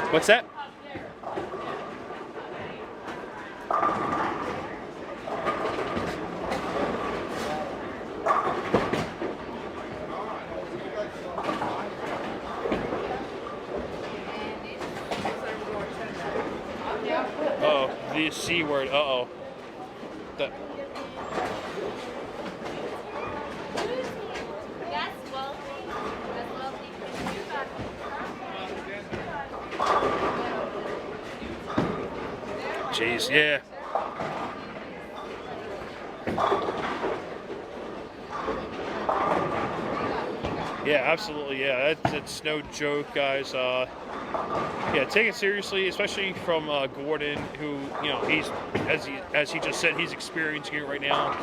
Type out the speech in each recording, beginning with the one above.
What's that? Uh-oh, the C word. Uh-oh. That. Jeez, yeah. Yeah, absolutely. Yeah, that's no joke, guys. Yeah, take it seriously, especially from Gordon, who he's as he just said, he's experiencing it right now.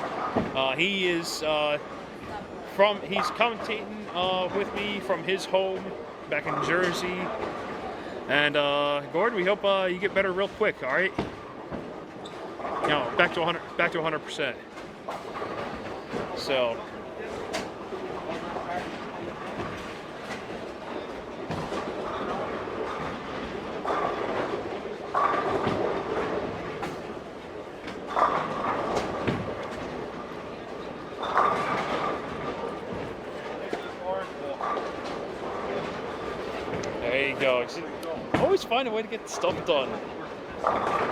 He is he's commentating with me from his home back in Jersey. And Gordon, we hope you get better real quick. All right. Back to 100%. So. There you go. Always find a way to get stuff done,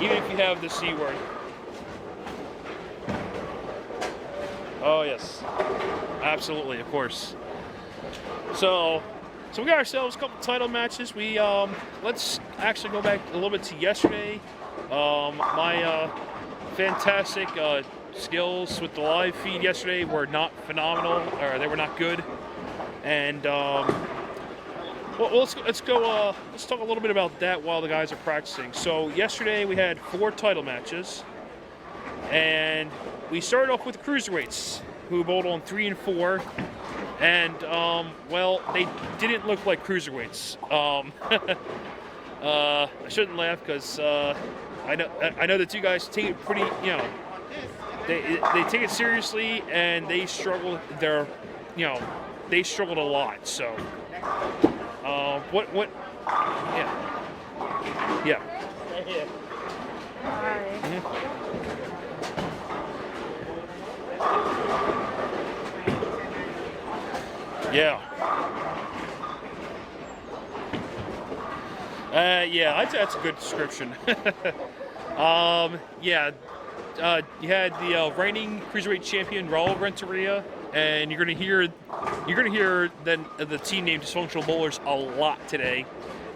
even if you have the C word. Oh yes, absolutely, of course. So we got ourselves a couple title matches. We let's actually go back a little bit to yesterday. My fantastic skills with the live feed yesterday were not phenomenal, or they were not good. And well, let's talk a little bit about that while the guys are practicing. So yesterday we had 4 title matches, and we started off with cruiserweights, who bowled on 3 and 4, and well, they didn't look like cruiserweights. I shouldn't laugh because I know that you guys take it pretty, they take it seriously, and they struggle. They struggled a lot. So. What? Yeah. Hi. Yeah. Yeah, I'd say that's a good description. Yeah. You had the reigning cruiserweight champion Raul Renteria, and you're gonna hear the team name Dysfunctional Bowlers a lot today.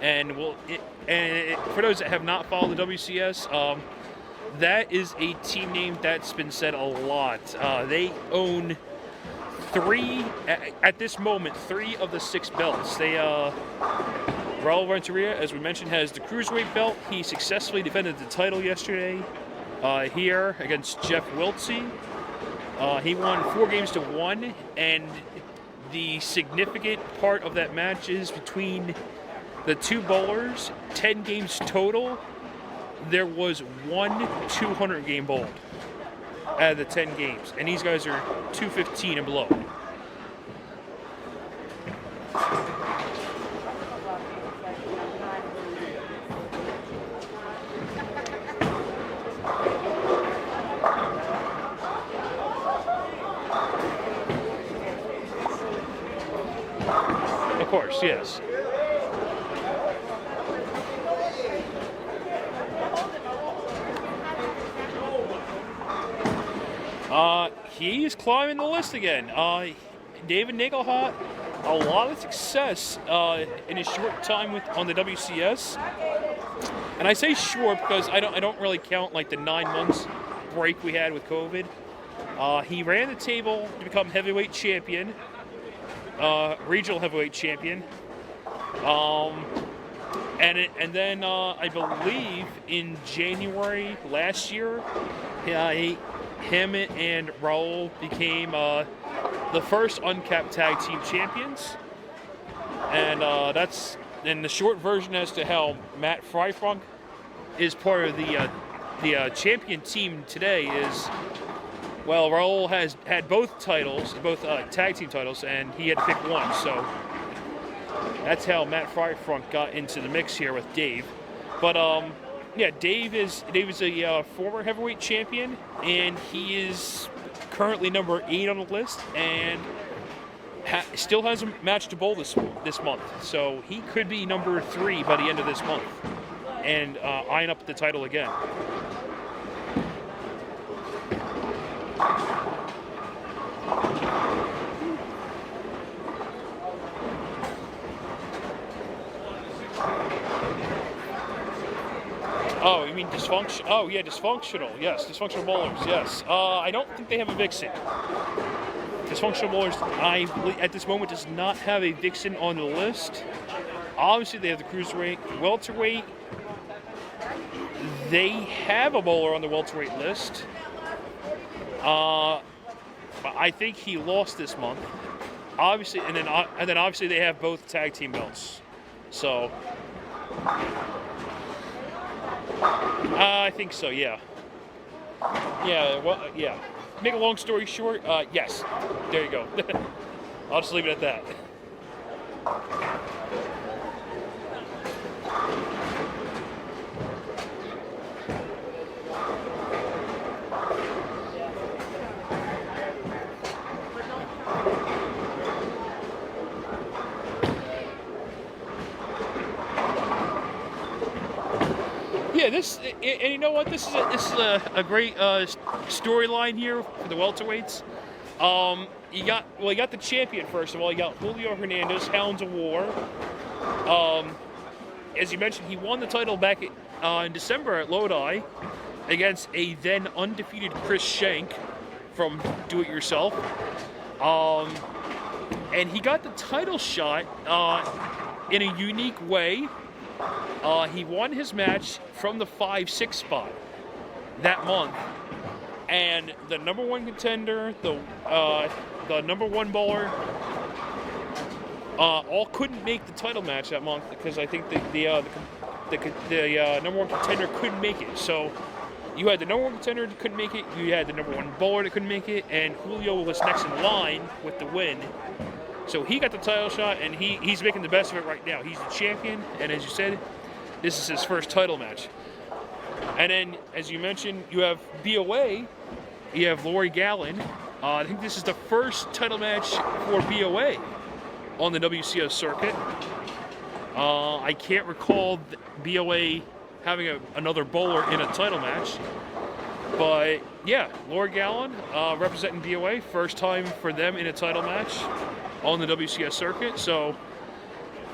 And for those that have not followed the WCS, that is a team name that's been said a lot. They own 3 at this moment, 3 of the 6 belts. They Raul Renteria, as we mentioned, has the cruiserweight belt. He successfully defended the title yesterday here against Jeff Wiltsey. He won 4 games to 1, and the significant part of that match is between the 2 bowlers, 10 games total. There was 1 200-game bowl out of the 10 games, and these guys are 215 and below. Of course, yes. He's climbing the list again. David Nagelhot, a lot of success in his short time on the WCS. And I say short because I don't really count like the 9 months break we had with COVID. He ran the table to become heavyweight champion, regional heavyweight champion. And then I believe in January last year, him and Raul became the first uncapped tag team champions. And that's in the short version as to how Matt Freifunk is part of the champion team today is, well, Raul has had both titles, both tag team titles, and he had to pick one. So that's how Matt Fryfront got into the mix here with Dave. But yeah, Dave is a former heavyweight champion, and he is currently number 8 on the list, and still has a match to bowl this month. So he could be number 3 by the end of this month, and eyeing up the title again. Oh, you mean dysfunction? Oh, yeah, dysfunctional. Yes, dysfunctional bowlers. Yes. I don't think they have a vixen. Dysfunctional bowlers, at this moment, does not have a vixen on the list. Obviously, they have the cruiserweight, welterweight. They have a bowler on the welterweight list. But I think he lost this month. Obviously, and then obviously they have both tag team belts. So. I think so, yeah. Yeah, well, yeah. Make a long story short, yes. There you go. I'll just leave it at that. Yeah, and you know what? This is a great storyline here for the welterweights. You got the champion first of all. You got Julio Hernandez, Hounds of War. As you mentioned, he won the title back in December at Lodi against a then undefeated Chris Schenk from Do It Yourself. And he got the title shot in a unique way. He won his match from the 5-6 spot that month, and the number 1 contender, the number 1 bowler, all couldn't make the title match that month because I think the number 1 contender couldn't make it. So you had the number 1 contender that couldn't make it, you had the number 1 bowler that couldn't make it, and Julio was next in line with the win. So he got the title shot, and he's making the best of it right now. He's the champion, and as you said, this is his first title match. And then, as you mentioned, you have BOA, you have Lori Gallen. I think this is the first title match for BOA on the WCS circuit. I can't recall BOA having another bowler in a title match. But, yeah, Lori Gallen representing BOA, first time for them in a title match on the WCS circuit. So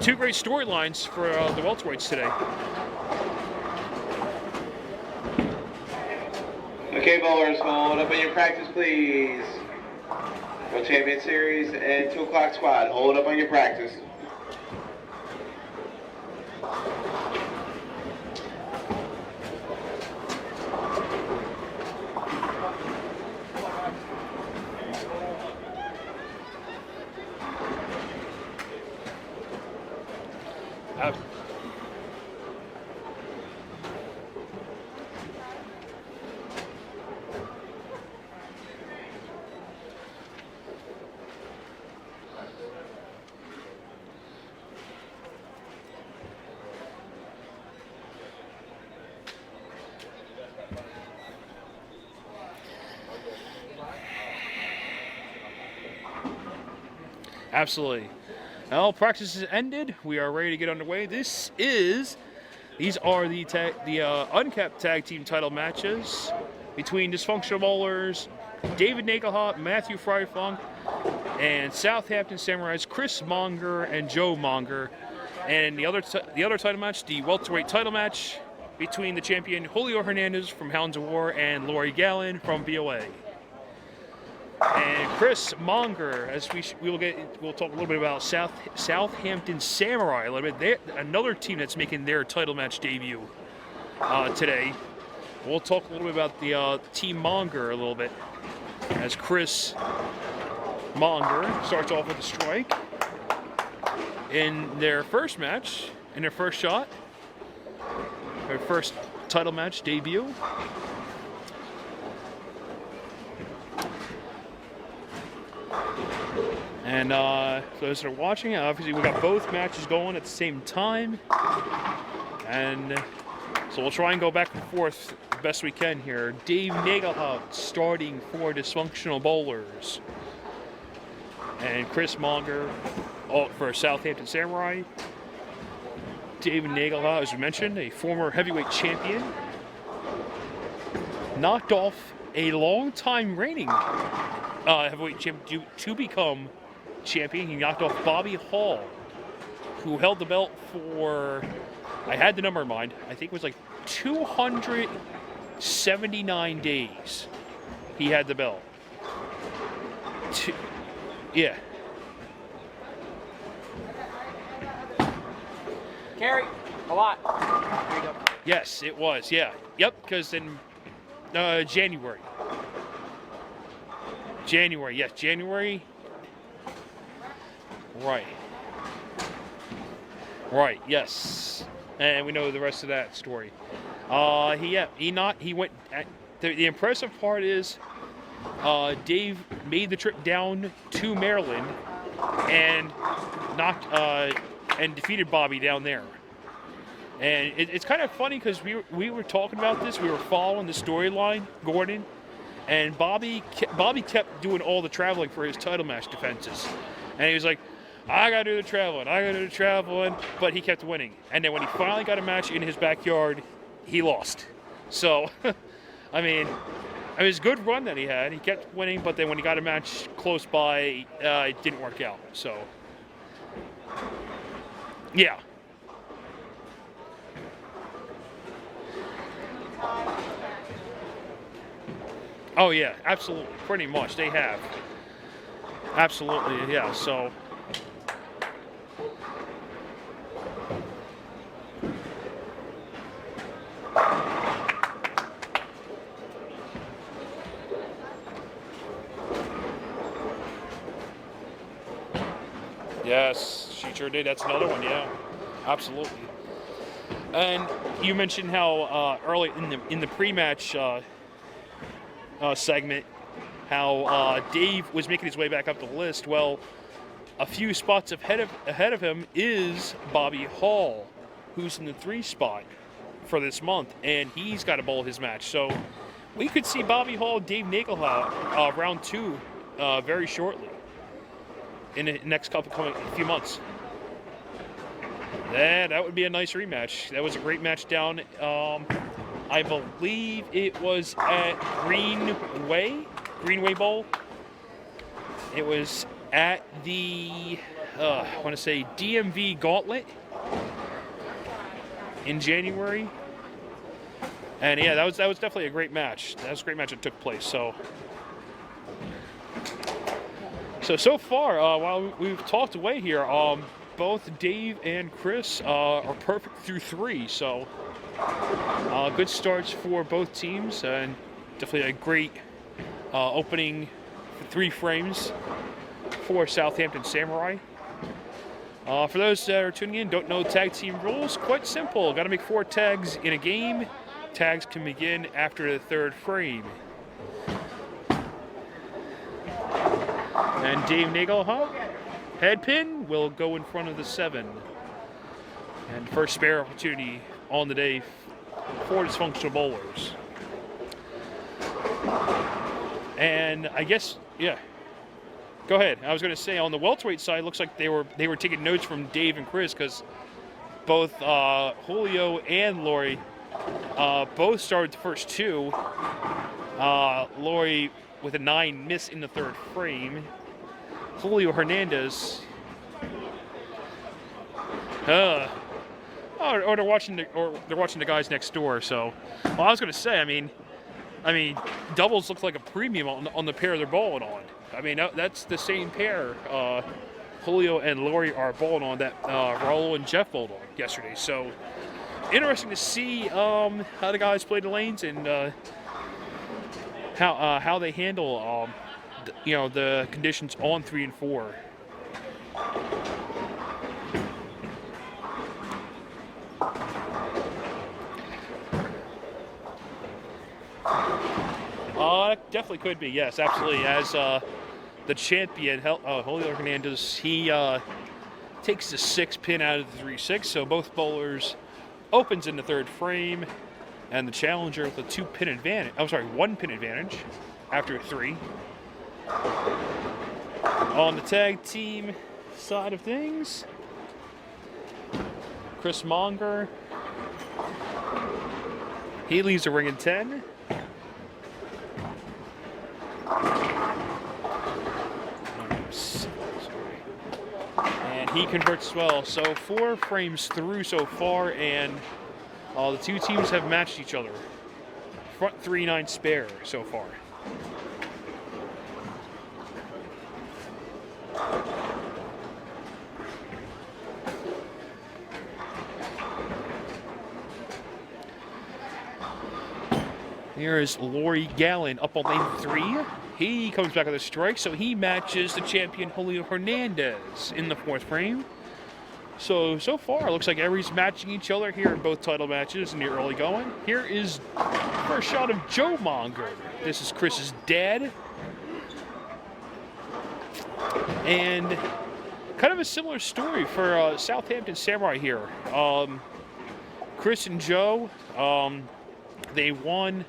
2 great storylines for the welterweights today. Okay, bowlers, hold up in your practice, please. World Champion Series and 2 o'clock squad, hold up on your practice. Absolutely. Well, practice has ended. We are ready to get underway. These are the uncapped tag team title matches between Dysfunctional Bowlers, David Nagelhop, Matthew Fryfunk, and Southampton Samurais Chris Monger and Joe Monger. And the other title match, the welterweight title match between the champion Julio Hernandez from Hounds of War and Lori Gallen from BOA. And Chris Monger, as we'll talk a little bit about Southampton Samurai a little bit. Another team that's making their title match debut today. We'll talk a little bit about the Team Monger a little bit, as Chris Monger starts off with a strike in their first match, in their first shot, their first title match debut. And for those that are watching, obviously we got both matches going at the same time. And so we'll try and go back and forth the best we can here. Dave Nagelhout starting for Dysfunctional Bowlers. And Chris Monger for Southampton Samurai. David Nagelhout, as we mentioned, a former heavyweight champion. Knocked off a long-time reigning heavyweight champion to become champion. He knocked off Bobby Hall, who held the belt for, I had the number in mind, I think it was like 279 days he had the belt. Yeah. Carry a lot. There you go. Yes, it was, yeah. Yep, because in January. Yes, January. Right, yes. And we know the rest of that story. He went, the impressive part is Dave made the trip down to Maryland and and defeated Bobby down there. And it's kind of funny because we were talking about this. We were following the storyline, Gordon, and Bobby kept doing all the traveling for his title match defenses. And he was like, I gotta do the traveling, but he kept winning. And then when he finally got a match in his backyard, he lost. So, I mean, it was a good run that he had. He kept winning, but then when he got a match close by, it didn't work out. So, yeah. Oh yeah, absolutely. Pretty much, they have. Absolutely, yeah. So. Yes, she sure did. That's another one, yeah. Absolutely. And you mentioned how early in the pre-match segment, how Dave was making his way back up the list. Well, a few spots ahead of him is Bobby Hall, who's in the 3 spot for this month, and he's got to bowl his match. So we could see Bobby Hall, Dave Nagelhout, round 2 very shortly in the next few months. That would be a nice rematch. That was a great match down. I believe it was at Greenway Bowl. It was at the I want to say DMV Gauntlet in January. And yeah, that was definitely a great match. That was a great match that took place. So far, while we've talked away here, both Dave and Chris are perfect through 3. So good starts for both teams, and definitely a great opening 3 frames for Southampton Samurai. For those that are tuning in, don't know tag team rules, quite simple. Got to make 4 tags in a game. Tags can begin after the 3rd frame. And Dave Nagelhout, head pin, will go in front of the 7. And first spare opportunity on the day for Dysfunctional Bowlers. And I guess, yeah. Go ahead. I was going to say, on the welterweight side, looks like they were taking notes from Dave and Chris, because both Julio and Lori both started the first 2. Lori with a 9 miss in the 3rd frame. Julio Hernandez. Or they're watching the guys next door. So, well, I was going to say, I mean, doubles look like a premium on the pair they're bowling on. I mean, that's the same pair Julio and Lori are bowling on that Raul and Jeff bowled on yesterday. So, interesting to see how the guys play the lanes and how they handle the conditions on 3 and 4. Definitely could be, yes, absolutely. As the the champion, Julio Hernandez, he takes the 6 pin out of the 3-6. So both bowlers opens in the third frame, and the challenger with a 2 pin advantage. I'm sorry, 1 pin advantage after 3. On the tag team side of things, Chris Monger, he leaves the ring in 10. And he converts as well. So 4 frames through so far, and the two teams have matched each other. Front 3-9 spare so far. Here is Lori Gallen up on lane 3. He comes back with a strike, so he matches the champion Julio Hernandez in the 4th frame. So far, it looks like everybody's matching each other here in both title matches in the early going. Here is first shot of Joe Monger. This is Chris's dad. And kind of a similar story for Southampton Samurai here. Chris and Joe, they won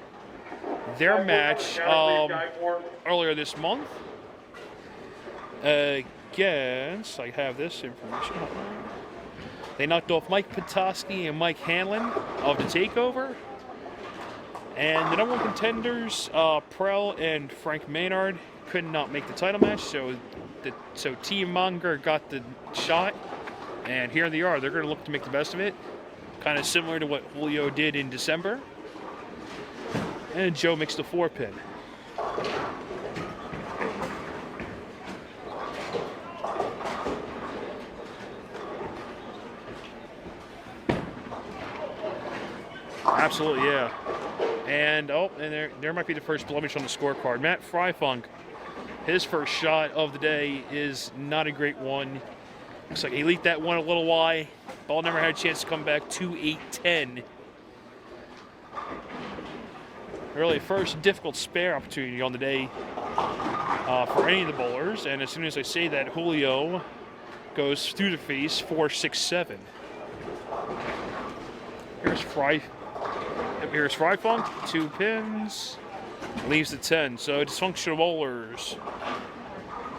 their match earlier this month against, I have this information. They knocked off Mike Petoskey and Mike Hanlon of the TakeOver. And the number 1 contenders, Prell and Frank Maynard, could not make the title match, so Team Monger got the shot. And here they are. They're going to look to make the best of it. Kind of similar to what Julio did in December. And Joe makes the 4 pin. Absolutely, yeah. And there might be the first blemish on the scorecard. Matt Freifunk, his first shot of the day is not a great one. Looks like he leaked that one a little wide. Ball never had a chance to come back. 2-8-10. Really, first difficult spare opportunity on the day for any of the bowlers. And as soon as I say that, Julio goes through the face, 4-6-7. Here's Freifunk, 2 pins, leaves the 10. So dysfunctional bowlers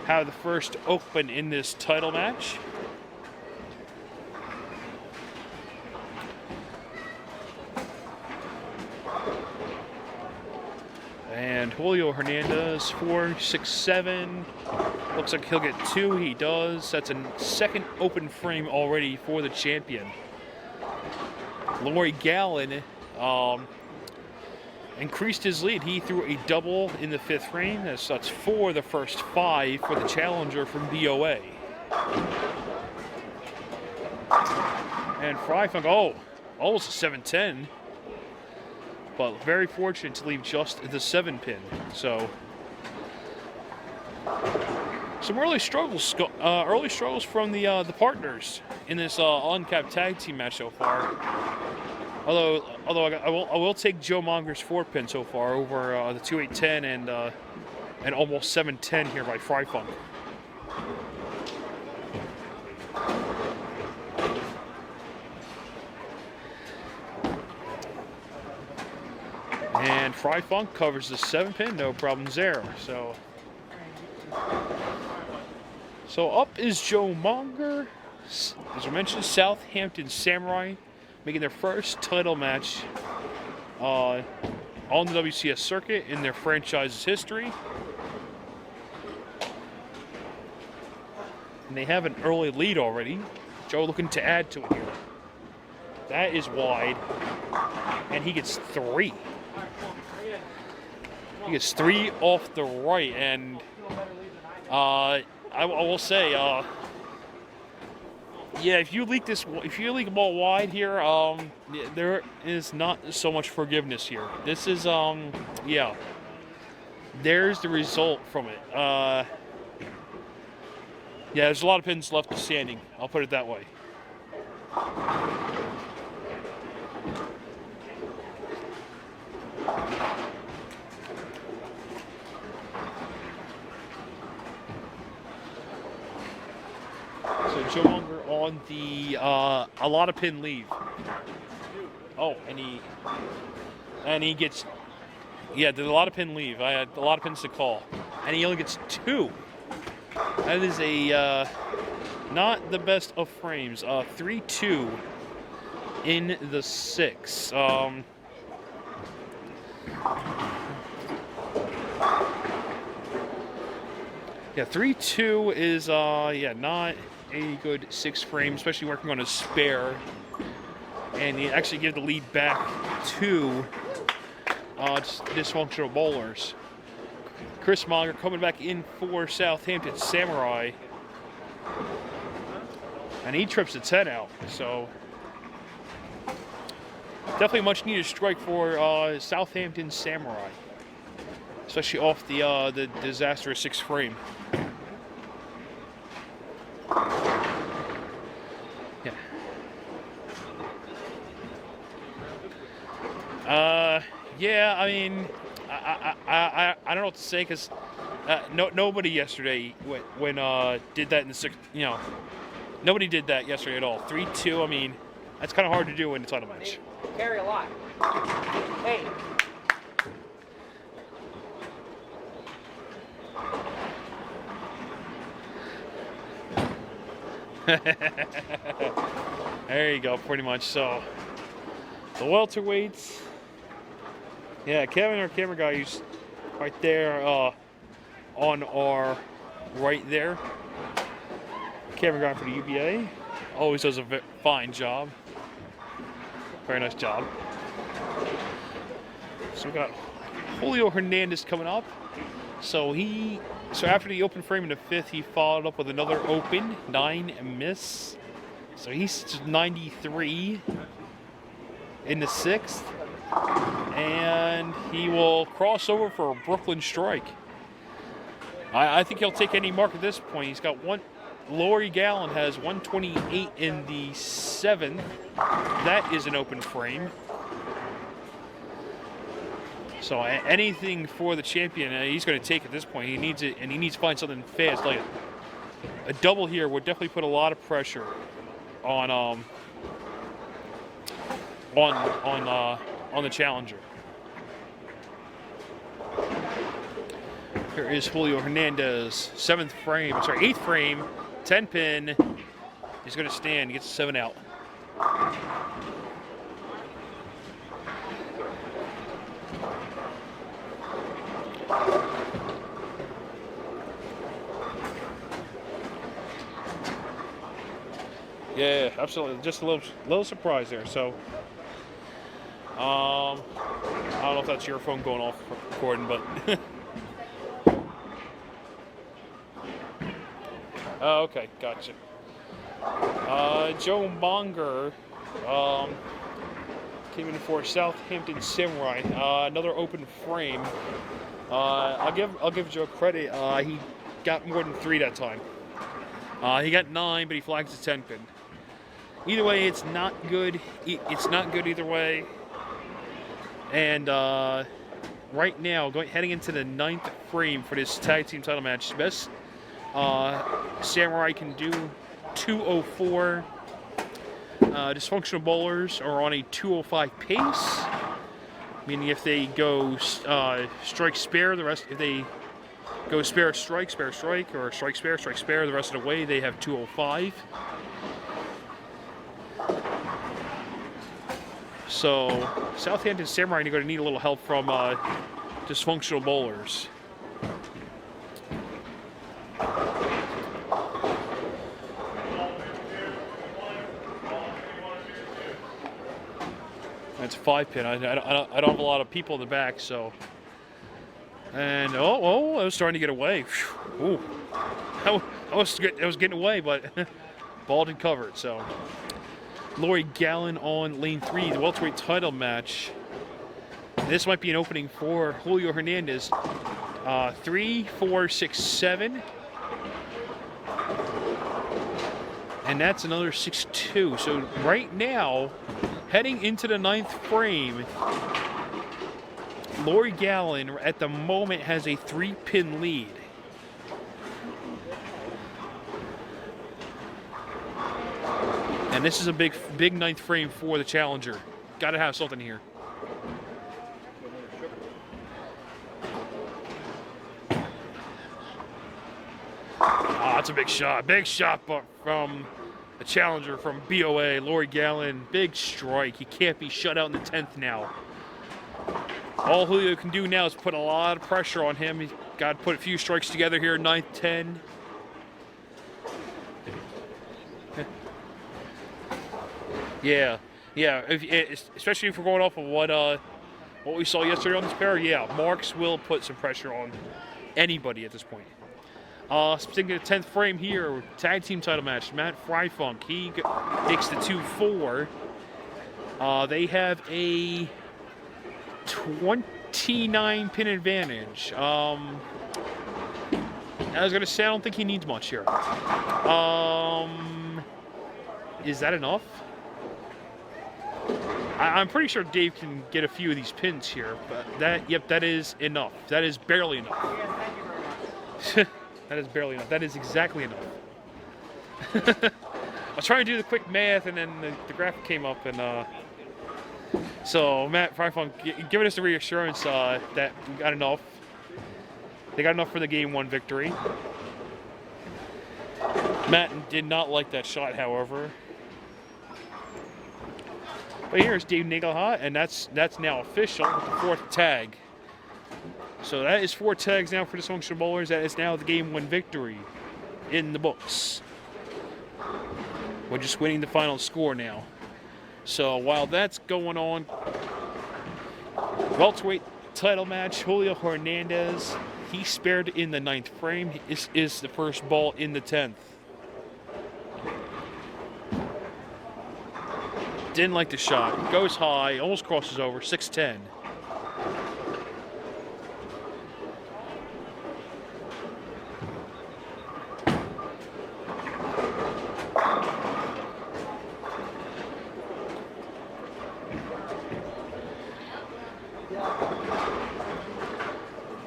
have the first open in this title match. And Julio Hernandez, 4-6-7. Looks like he'll get 2. He does. That's a second open frame already for the champion. Lori Gallen increased his lead. He threw a double in the 5th frame. That's 4 the first 5 for the challenger from BOA. And Freifunk, almost a 7-10. But very fortunate to leave just the 7 pin. So some early struggles from the partners in this uncapped tag team match so far. Although I will take Joe Monger's 4 pin so far over the 2-8-10 and almost 7-10 here by Freifunk. And Freifunk covers the 7 pin, no problems there. So up is Joe Monger. As I mentioned, Southampton Samurai making their first title match on the WCS circuit in their franchise's history. And they have an early lead already. Joe looking to add to it here. That is wide. And he gets 3. He gets 3 off the right, and I will say, yeah, if you leak a ball wide here, there is not so much forgiveness here. This is, yeah, there's the result from it. Yeah, there's a lot of pins left standing. I'll put it that way. on the a lot of pin leave. Oh, and he gets, yeah, there's a lot of pin leave. I had a lot of pins to call, and he only gets 2. That is a not the best of frames. 3-2 in the 6. Yeah, 3-2 is not a good 6 frame, especially working on a spare. And you actually give the lead back to dysfunctional bowlers. Chris Monger coming back in for Southampton Samurai. And he trips the 10 out. So definitely a much needed strike for Southampton Samurai. Especially off the disastrous 6 frame. Yeah, I mean, I don't know what to say because nobody yesterday when did that in the 6th. You know, nobody did that yesterday at all. 3-2. I mean, that's kind of hard to do in a title match. Carry a lot. Hey. There you go, pretty much. So the welterweights. Yeah, Kevin, our camera guy, who's right there on our right there. Camera guy for the UBA. Always does a fine job. Very nice job. So we got Julio Hernandez coming up. So after the open frame in the 5th, he followed up with another open, 9 miss. So he's 93 in the 6th. And he will cross over for a Brooklyn strike. I think he'll take any mark at this point. He's got one. Lori Gallen has 128 in the 7th. That is an open frame. So anything for the champion, he's going to take at this point. He needs it, and he needs to find something fast. Like a double here would definitely put a lot of pressure on the challenger. Here is Julio Hernandez, 8th frame, 10 pin. He's going to stand, he gets a 7 out. Yeah, absolutely. Just a little surprise there. So, I don't know if that's your phone going off recording, but oh, okay, gotcha. Joe Monger came in for Southampton Samurai. Another open frame. I'll give Joe credit. He got more than 3 that time. He got 9, but he flags a 10 pin. Either way, it's not good. It's not good either way. And right now, heading into the 9th frame for this tag team title match, best Samurai can do 204. Dysfunctional bowlers are on a 205 pace, meaning if they go strike spare, the rest, if they go spare strike, or strike spare, the rest of the way they have 205. So Southampton Samurai are going to need a little help from dysfunctional bowlers. That's a 5 pin. I don't have a lot of people in the back, so. And oh, I was starting to get away. Ooh, I was getting away, but ball did cover it. So, Lori Gallen on lane 3, the welterweight title match. This might be an opening for Julio Hernandez. 3, 4, 6, 7. And that's another 6-2. So right now, heading into the 9th frame, Lori Gallen at the moment has a 3-pin lead. And this is a big ninth frame for the challenger. Got to have something here. That's a big shot. Big shot from a challenger from BOA, Lori Gallon. Big strike. He can't be shut out in the 10th now. All Julio can do now is put a lot of pressure on him. He's got to put a few strikes together here, 9th, 10. Yeah. Especially if we're going off of what we saw yesterday on this pair. Yeah, Marks will put some pressure on anybody at this point. Sticking to the 10th frame here, tag team title match. Matt Freifunk, he takes the 2-4. They have a 29 pin advantage. I was gonna say I don't think he needs much here. Is that enough? I'm pretty sure Dave can get a few of these pins here, but that is enough. That is barely enough. Yes, thank you very much. That is barely enough. That is exactly enough. I was trying to do the quick math, and then the graphic came up, and so Matt Freifunk giving us the reassurance that we got enough. They got enough for the Game 1 victory. Matt did not like that shot, however. But here's Dave Nagelhart, and that's now official with the 4th tag. So that is 4 tags now for the Dysfunctional Bowlers. That is now the Game 1 victory in the books. We're just winning the final score now. So while that's going on, welterweight title match, Julio Hernandez, he spared in the 9th frame. This is the first ball in the 10th. Didn't like the shot. Goes high, almost crosses over, 6-10.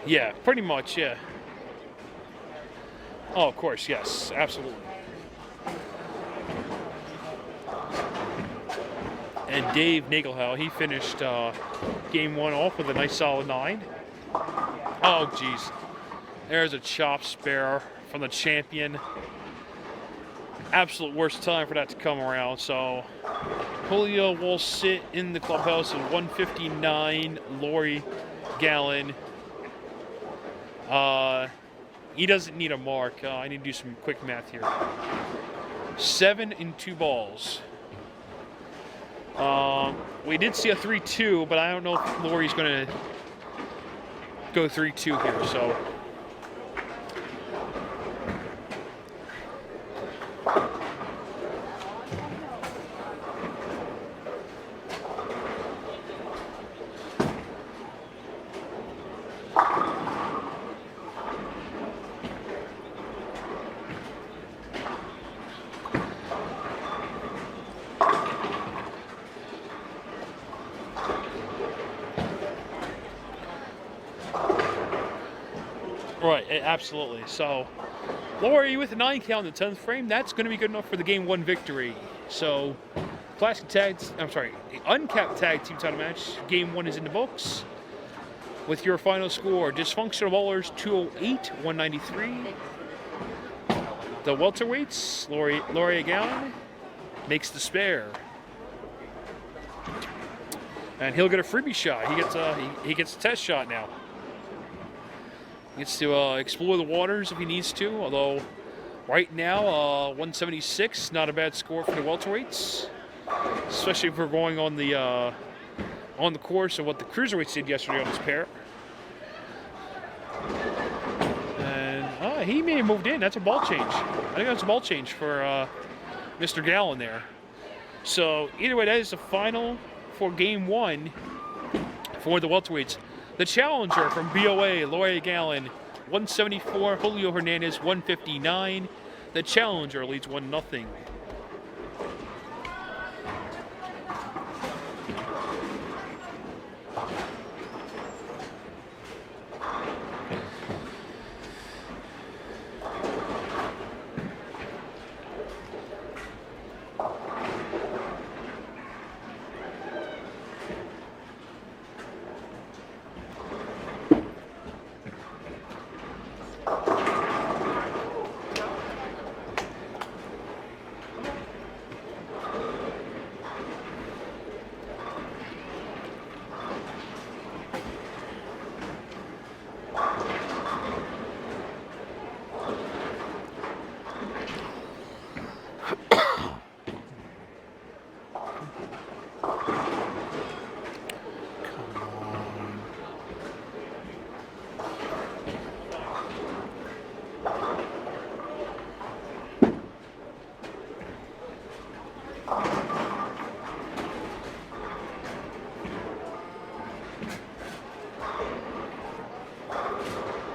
Yeah, pretty much, yeah. Oh, of course, yes, absolutely. And Dave Nagelhau, he finished Game 1 off with a nice solid 9. Oh, geez. There's a chop spare from the champion. Absolute worst time for that to come around. So Julio will sit in the clubhouse at 159. Lori Gallon. He doesn't need a mark. I need to do some quick math here. 7 in 2 balls. We did see a 3-2, but I don't know if Lori's going to go 3-2 here, so. Right, absolutely. So, Lori with a 9 count in the 10th frame, that's going to be good enough for the Game 1 victory. So, the uncapped tag team title match, Game 1 is in the books. With your final score, Dysfunctional Bowlers 208, 193. The welterweights, Lori Gallon makes the spare. And he'll get a freebie shot. He gets a test shot now. Gets to explore the waters if he needs to, although right now 176, not a bad score for the welterweights, especially if we're going on the course of what the cruiserweights did yesterday on this pair. And he may have moved in. That's a ball change. I think that's a ball change for Mr. Gallon there. So either way, that is the final for Game 1 for the welterweights. The challenger from BOA, Lori Gallon, 174. Julio Hernandez, 159. The challenger leads 1-0.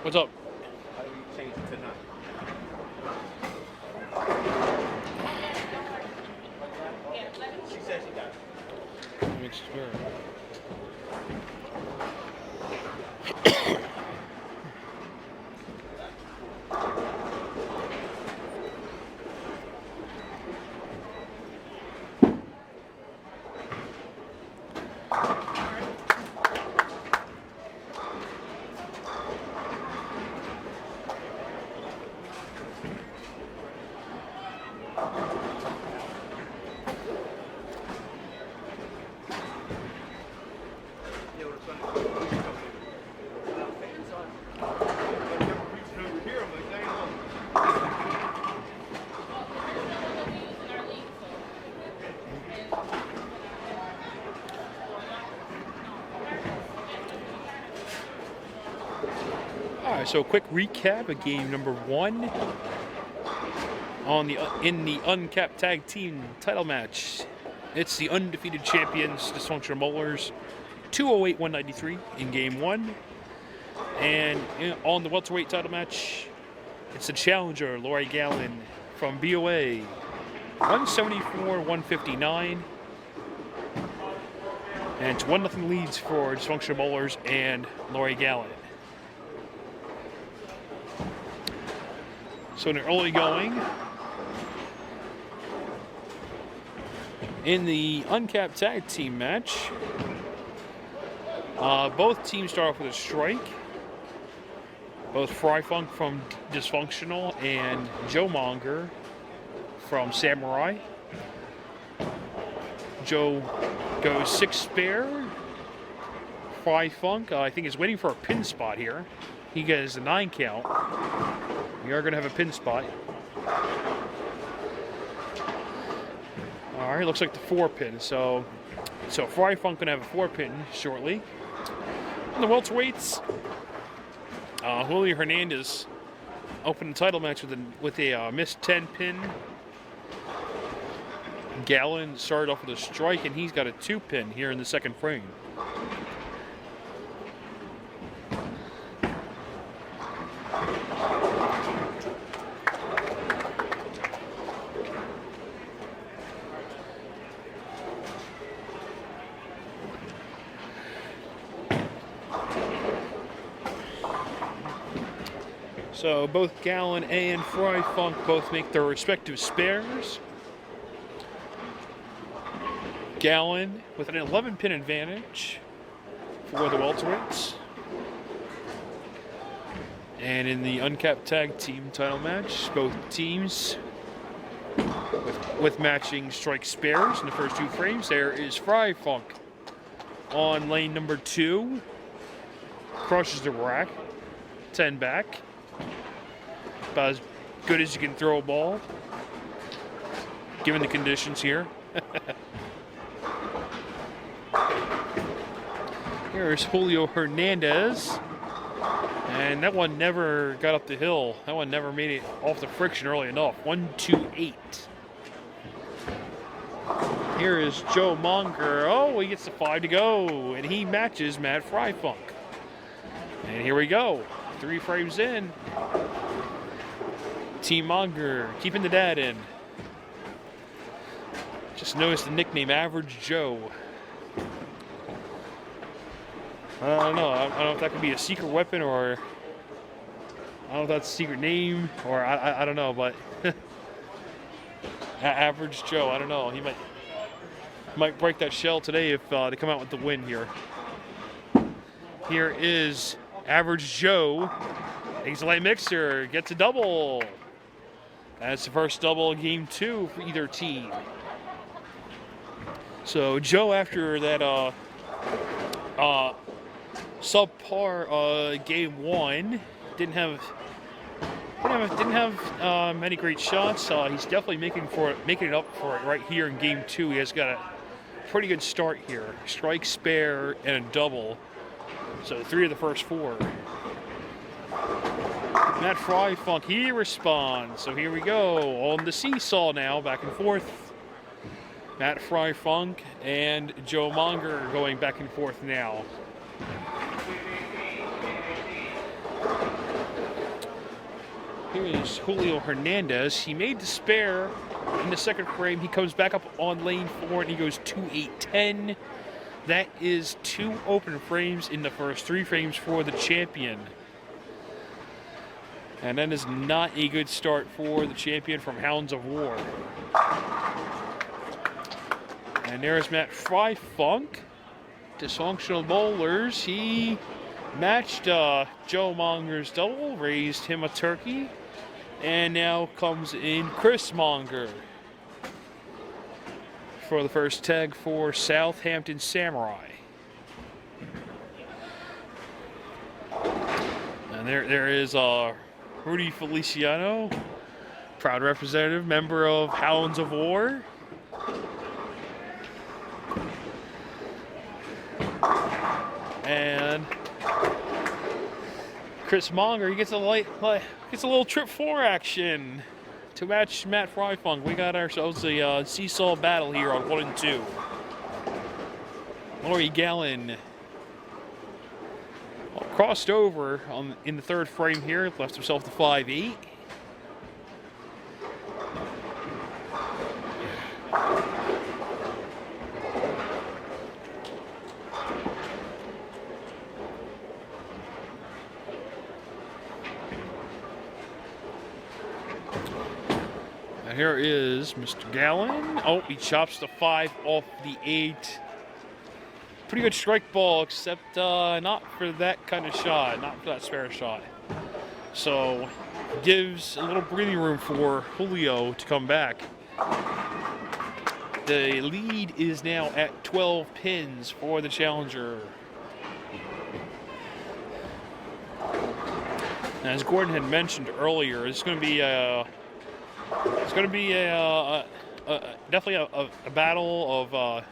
What's up? How do we change it to none? She said she got it. Mixed square. Yeah, what's funny? Fans on. Reaching over here, I'm like, dang, look. All right, so a quick recap of game number 1 on in the uncapped tag team title match. It's the undefeated champions, Dysfunctional Bowlers, 208-193 in game 1. And on the welterweight title match, it's the challenger, Lori Gallon from BOA, 174-159. And it's 1-0 leads for Dysfunctional Bowlers and Lori Gallon. So in the early going, in the uncapped tag team match, both teams start off with a strike. Both Fry Funk from Dysfunctional and Joe Monger from Samurai. Joe goes 6 spare. Fry Funk, I think, is waiting for a pin spot here. He gets a 9 count. We are going to have a pin spot. All right, looks like the 4 pin. So Fry Funk going to have a 4 pin shortly. And the welterweights, Julio Hernandez opened the title match with a missed 10 pin. Gallon started off with a strike, and he's got a 2 pin here in the second frame. So both Gallon and Fry Funk both make their respective spares. Gallon with an 11 pin advantage for the welterweights. And in the uncapped tag team title match, both teams with matching strike spares in the first 2 frames. There is Fry Funk on lane number 2. Crushes the rack. 10 back. About as good as you can throw a ball, given the conditions here. Here's Julio Hernandez. And that one never got up the hill. That one never made it off the friction early enough. 1-2-8. Here is Joe Monger. Oh, he gets the 5 to go. And he matches Matt Fry Funk. And here we go. 3 frames in. Team Monger keeping the dad in. Just noticed the nickname Average Joe. I don't know. I don't know if that could be a secret weapon, or I don't know if that's a secret name, or I don't know, but Average Joe. I don't know. He might break that shell today if they come out with the win here. Here is Average Joe. Takes a light mixer, gets a double. That's the first double of game 2 for either team. So Joe, after that subpar game 1, didn't have many great shots. He's definitely making it up for it right here in game 2. He has got a pretty good start here. Strike, spare, and a double. So 3 of the first 4. Matt Fry Funk, he responds. So here we go on the seesaw now, back and forth. Matt Fry Funk and Joe Monger going back and forth now. Here is Julio Hernandez. He made the spare in the second frame. He comes back up on lane 4 and he goes 2-8-10. That is 2 open frames in the first 3 frames for the champion. And that is not a good start for the champion from Hounds of War. And there's Matt Fry-Funk. Dysfunctional bowlers. He matched Joe Monger's double, raised him a turkey. And now comes in Chris Monger for the first tag for Southampton Samurai. And there is Rudy Feliciano, proud representative, member of Hounds of War. And Chris Monger, he gets a little trip 4 action to match Matt Fry-Funk. We got ourselves a seesaw battle here on 1 and 2. Laurie Gallen crossed over in the third frame here, left himself the 5-8. And here is Mr. Gallen. Oh, he chops the 5 off the 8. Pretty good strike ball, except not for that kind of shot, not for that spare shot. So, gives a little breathing room for Julio to come back. The lead is now at 12 pins for the challenger. And as Gordon had mentioned earlier, it's going to be definitely a battle of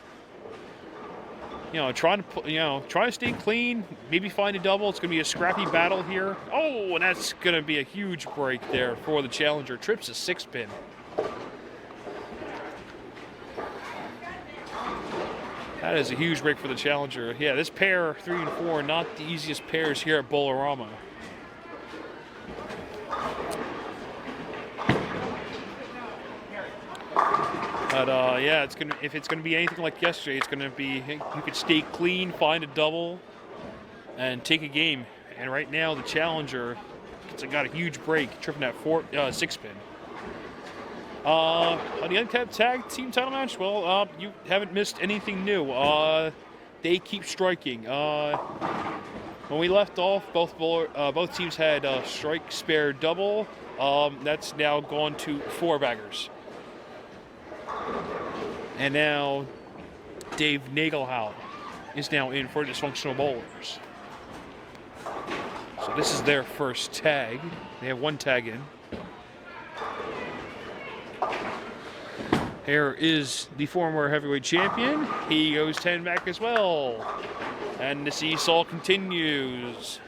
trying to stay clean, maybe find a double. It's going to be a scrappy battle here. Oh, and that's going to be a huge break there for the challenger. Trips a 6-pin. That is a huge break for the challenger. Yeah, this pair, 3 and 4, not the easiest pairs here at Bolorama. But yeah, if it's gonna be anything like yesterday, it's gonna be you could stay clean, find a double, and take a game. And right now, the challenger got a huge break, tripping that 6-pin. On the uncapped tag team title match, well, you haven't missed anything new. They keep striking. When we left off, both teams had strike, spare, double. That's now gone to 4-baggers. And now Dave Nagelhow is now in for dysfunctional bowlers. So this is their first tag. They have 1 tag in. Here is the former heavyweight champion. He goes 10 back as well. And the seesaw continues.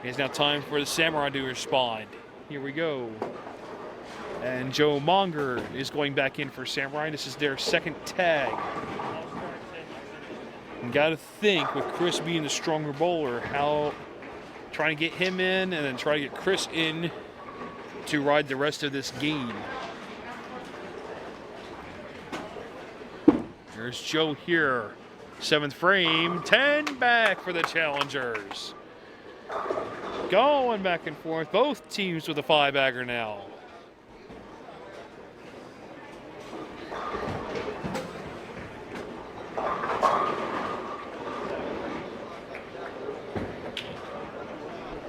It's now time for the Samurai to respond. Here we go. And Joe Monger is going back in for Samurai. This is their second tag. And got to think, with Chris being the stronger bowler, how trying to get him in and then try to get Chris in to ride the rest of this game. There's Joe here. 7th frame, 10 back for the challengers. Going back and forth. Both teams with a 5-bagger now.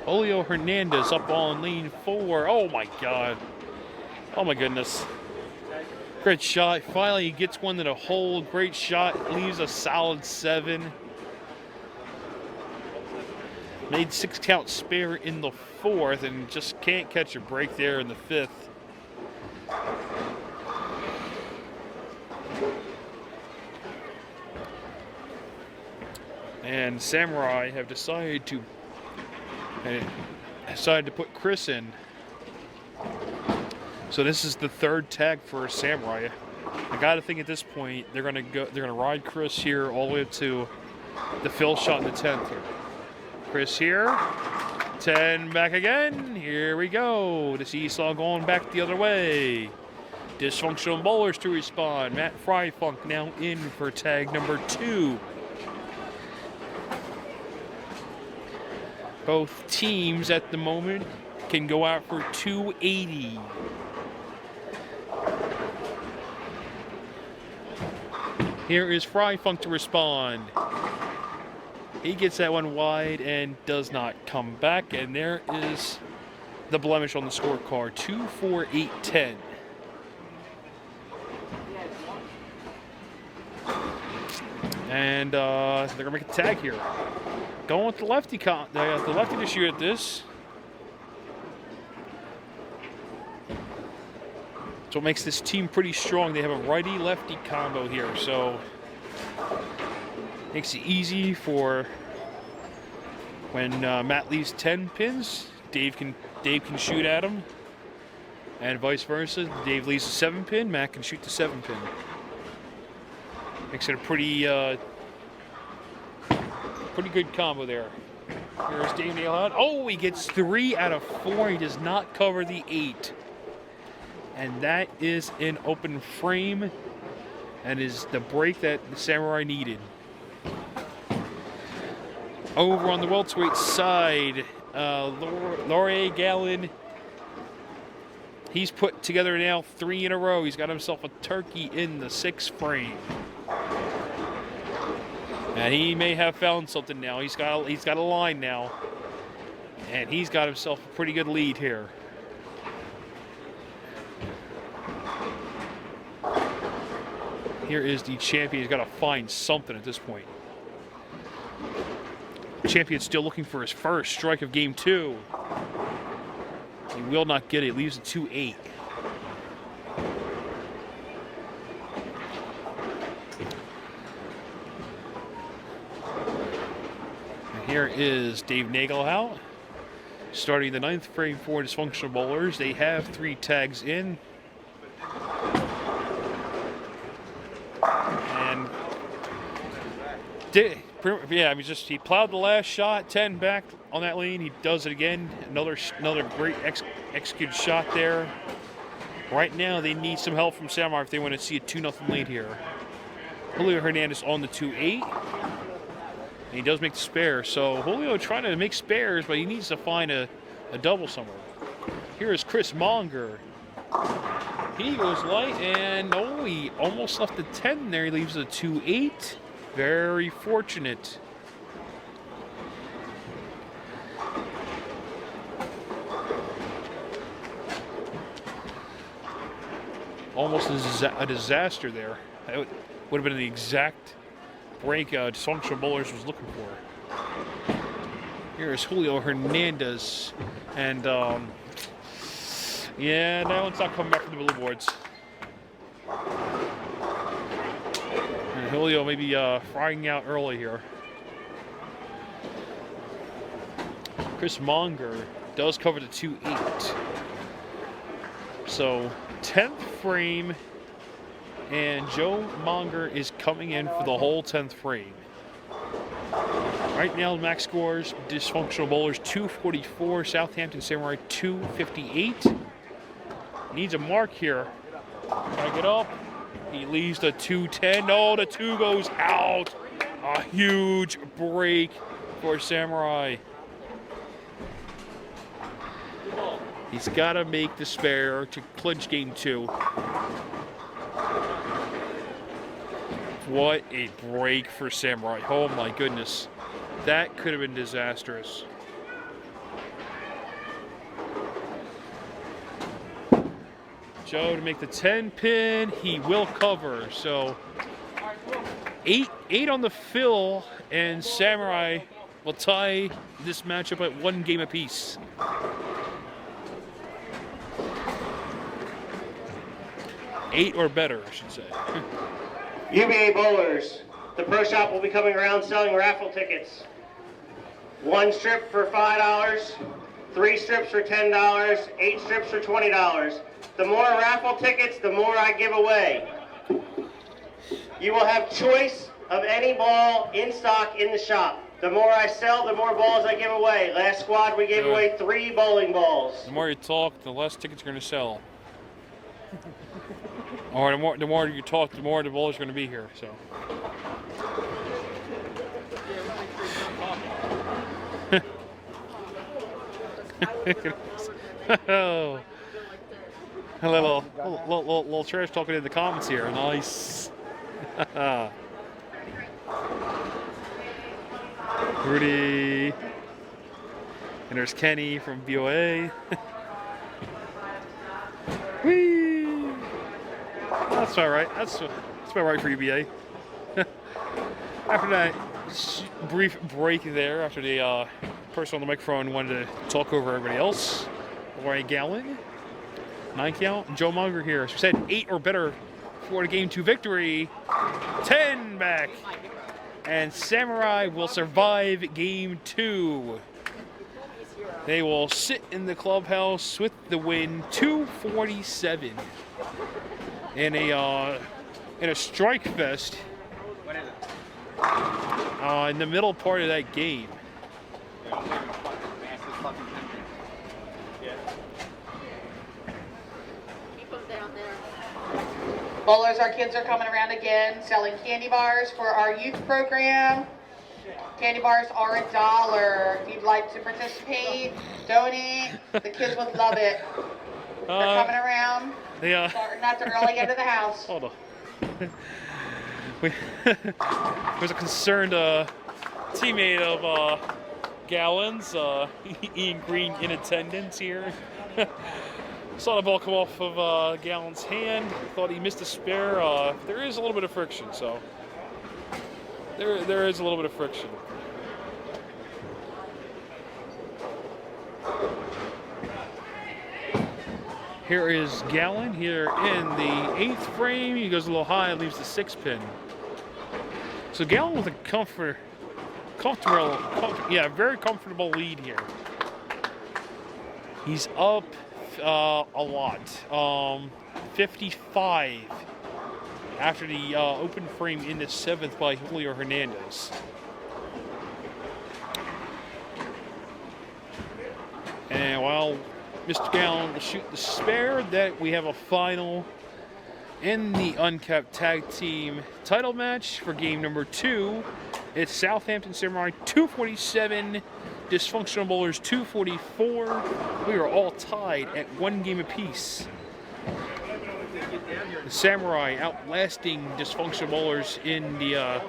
Julio Hernandez up on lane 4. Oh my God. Oh my goodness. Great shot. Finally he gets one to hold. Great shot. Leaves a solid 7. Made 6-count spare in the 4th and just can't catch a break there in the 5th. And Samurai have decided to put Chris in. So this is the 3rd tag for Samurai. I got to think at this point they're gonna ride Chris here all the way up to the fill shot in the 10th here. Chris here. 10 back again. Here we go. The seesaw going back the other way. Dysfunctional bowlers to respond. Matt Fryfunk now in for tag number 2. Both teams at the moment can go out for 280. Here is Fryfunk to respond. He gets that one wide and does not come back. And there is the blemish on the scorecard. 2, 4, 8, 10. And they're going to make a tag here. Going with the lefty the lefty to shoot at this. That's what makes this team pretty strong. They have a righty-lefty combo here, so makes it easy for when Matt leaves 10 pins, Dave can shoot at him, and vice versa. Dave leaves a 7 pin, Matt can shoot the 7 pin. Makes it a pretty good combo there. Here's Dave Nailhout. Oh, he gets 3 out of 4. He does not cover the 8. And that is an open frame. And is the break that the Samurai needed. Over on the welterweight side, Laurier Gallon. He's put together now 3 in a row. He's got himself a turkey in the 6th frame. And he may have found something now. He's got a line now. And he's got himself a pretty good lead here. Here is the champion. He's got to find something at this point. The champion's still looking for his first strike of game 2. He will not get it. He leaves a 2-8. And here is Dave Nagelhout starting the 9th frame for Dysfunctional Bowlers. They have 3 tags in. And he plowed the last shot, 10 back on that lane. He does it again. Another great executed shot there. Right now, they need some help from Samurai if they want to see a 2-0 lead here. Julio Hernandez on the 2-8. And he does make the spare. So Julio trying to make spares, but he needs to find a double somewhere. Here is Chris Monger. He goes light, and oh, he almost left the 10 there. He leaves a 2-8. Very fortunate. Almost a disaster there. That would have been the exact break Dysfunctional Bowlers was looking for. Here's Julio Hernandez. And, yeah, that one's not coming back from the billboards. And Julio may be frying out early here. Chris Monger does cover the 2-8. So 10th frame, and Joe Monger is coming in for the whole 10th frame. Right now, the max scores: Dysfunctional Bowlers 244, Southampton Samurai 258. Needs a mark here. Try to get up. He leaves the 210. No, the 2 goes out. A huge break for Samurai. He's got to make the spare to clinch game 2. What a break for Samurai. Oh my goodness. That could have been disastrous. Joe to make the 10 pin. He will cover. So 8 on the fill, and Samurai will tie this matchup at 1 game apiece. Eight or better, I should say. UBA bowlers. The pro shop will be coming around selling raffle tickets. 1 strip for $5, 3 strips for $10, 8 strips for $20. The more raffle tickets, the more I give away. You will have choice of any ball in stock in the shop. The more I sell, the more balls I give away. Last squad, we gave Good. away 3 bowling balls. The more you talk, the less tickets you're going to sell. Or the more you talk, the more the bowlers are going to be here. So. Oh. A little trash talking in the comments here. Nice. Rudy. And there's Kenny from BOA. Whee! That's about right. That's about right for UBA. After that brief break there, after the person on the microphone wanted to talk over everybody else, Roy Gallon, 9 count, Joe Munger here. As we said, 8 or better for the Game 2 victory. 10 back. And Samurai will survive Game 2. They will sit in the clubhouse with the win, 247. In a strike fest in the middle part of that game. Bowlers, our kids are coming around again, selling candy bars for our youth program. Candy bars are $1. If you'd like to participate, donate. The kids would love it. They're coming around. Yeah. Not to early into the house. Hold on. There's a concerned teammate of Gallon's, Ian Green, in attendance here. Saw the ball come off of Gallon's hand. Thought he missed a spare. There is a little bit of friction, so there is a little bit of friction. Here is Gallon here in the 8th frame. He goes a little high, leaves the 6 pin. So Gallon with a very comfortable lead here. He's up a lot, 55 after the open frame in the 7th by Julio Hernandez. And while Mr. Gallon will shoot the spare, that we have a final in the uncapped tag team title match for game number 2. It's Southampton Samurai 247, Dysfunctional Bowlers 244. We are all tied at 1 game apiece. The Samurai outlasting Dysfunctional Bowlers in the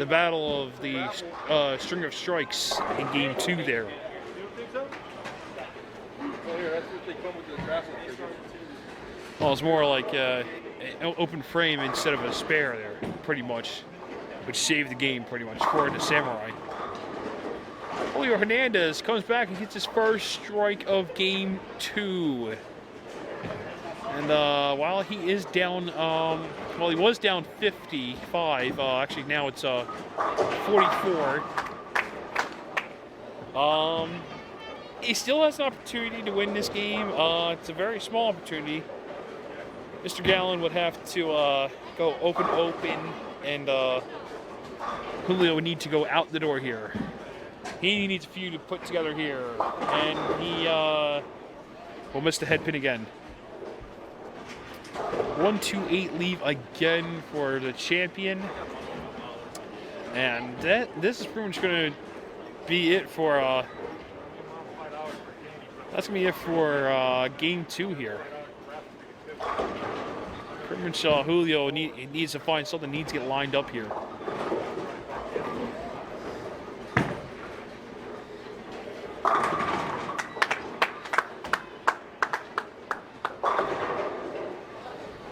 battle of the string of strikes in game 2 there. Well, it's more like an open frame instead of a spare there, pretty much, which saved the game pretty much for the Samurai. Julio Hernandez comes back and gets his first strike of game 2. And while he is down, well, he was down 55. Actually, now it's 44. He still has an opportunity to win this game. It's a very small opportunity. Mr. Gallon would have to go open, and Julio would need to go out the door here. He needs a few to put together here, and he will miss the head pin again. 1-2-8 leave again for the champion, and this is pretty much going to be it for. That's going to be it for game 2 here. Pretty much Julio needs to find something, needs to get lined up here.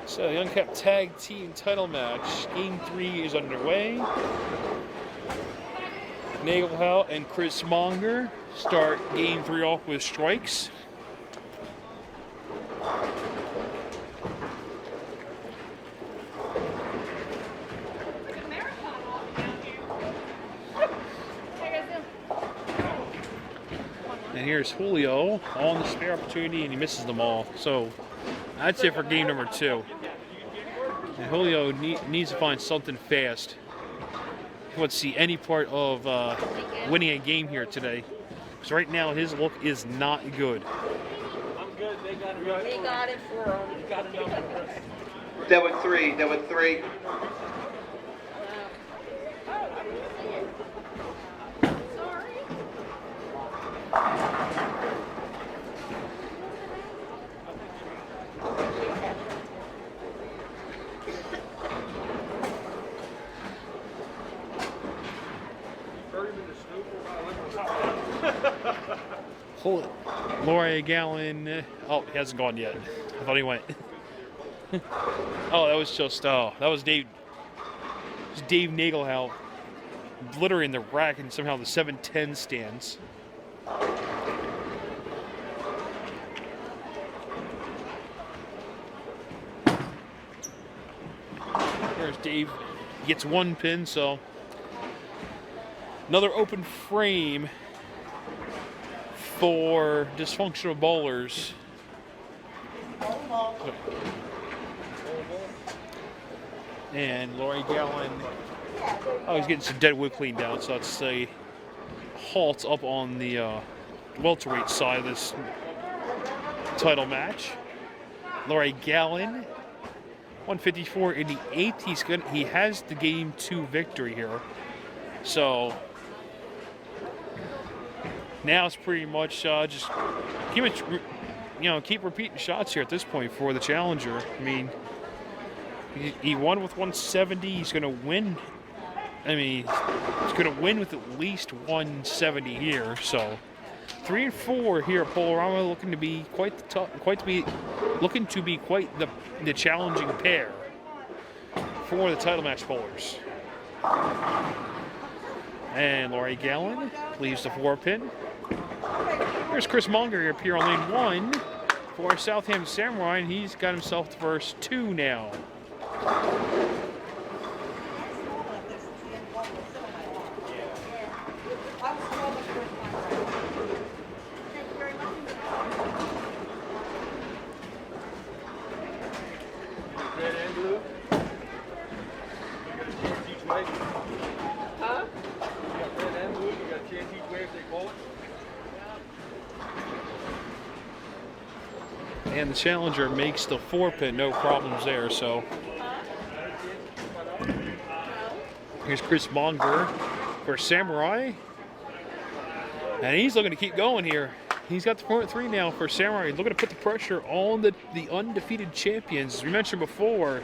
So the uncapped tag team title match, game 3 is underway. Nagelhout and Chris Monger start game 3 off with strikes. And here's Julio on the spare opportunity, and he misses them all. So that's it for game number 2. And Julio needs to find something fast. let's see, any part of winning a game here today. Because right now his look is not good. I'm good. They got it. They got it for him. Got a number. That with three. That with three. Sorry. Hold it. Laura Gallon. Oh, he hasn't gone yet. I thought he went. Oh, that was just. Oh, that was Dave. Just Dave Nagelhout littering the rack and somehow the 710 stands. There's Dave. He gets one pin, so another open frame for dysfunctional bowlers. And Laurie Gallen, oh, he's getting some dead wood cleaned down, so that's a halt up on the welterweight side of this title match. Laurie Gallen, 154 in the 8th. He has the game 2 victory here, so now it's pretty much just keep repeating shots here at this point for the challenger. I mean, he won with 170. He's going to win. I mean, he's going to win with at least 170 here. So 3 and 4 here at Polorama, looking to be quite the challenging pair for the title match bowlers. And Laurie Gallen leaves the 4-pin. Here's Chris Munger up here on lane 1 for Southampton Samurai, and he's got himself the first 2 now. Red and blue. You got a chance each way. Huh? You got red and blue. You got a chance each way if they call it. And the challenger makes the 4-pin, no problems there. So here's Chris Munger for Samurai, and he's looking to keep going here. He's got the 4-3 now for Samurai. He's looking to put the pressure on the undefeated champions. As we mentioned before,